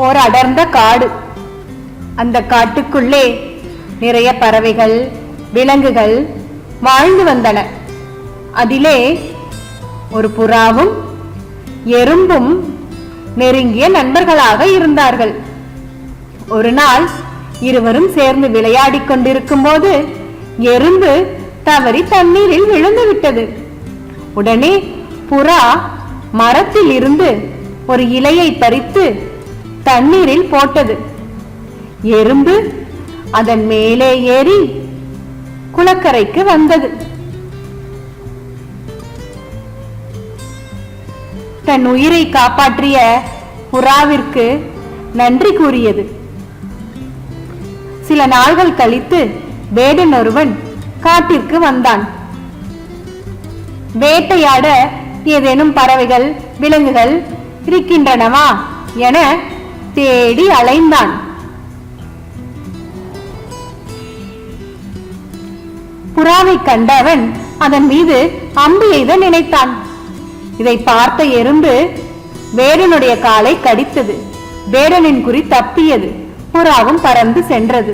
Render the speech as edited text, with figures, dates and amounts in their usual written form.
ஓர் அடர்ந்த காடு. அந்த காட்டுக்குள்ளே நிறைய பறவைகள், விலங்குகள் வாழ்ந்து வந்தன. அதிலே ஒரு புறாவும் எறும்பும் நெருங்கிய நண்பர்களாக இருந்தார்கள். ஒரு நாள் இருவரும் சேர்ந்து விளையாடிக் கொண்டிருக்கும் போது எறும்பு தவறி தண்ணீரில் விழுந்து விட்டது. உடனே புறா மரத்தில் இருந்து ஒரு இலையை பறித்து தண்ணீரில் போட்டது. எறும்பு அதன் மேலே ஏறி குளக்கரைக்கு வந்தது. தன் உயிரை காப்பாற்றிய புறாவிற்கு நன்றி கூறியது. சில நாள்கள் கழித்து வேடன் ஒருவன் காட்டிற்கு வந்தான். வேட்டையாட ஏதேனும் பறவைகள், விலங்குகள் இருக்கின்றனவா என தேடி அலைந்தான். புறாவை கண்டவன் அதன் மீது அம்பு எய்த நினைத்தான். இதை பார்த்த எறும்பு வேடனுடைய காலை கடித்தது. வேடனின் குறி தப்பியது. புறாவும் பறந்து சென்றது.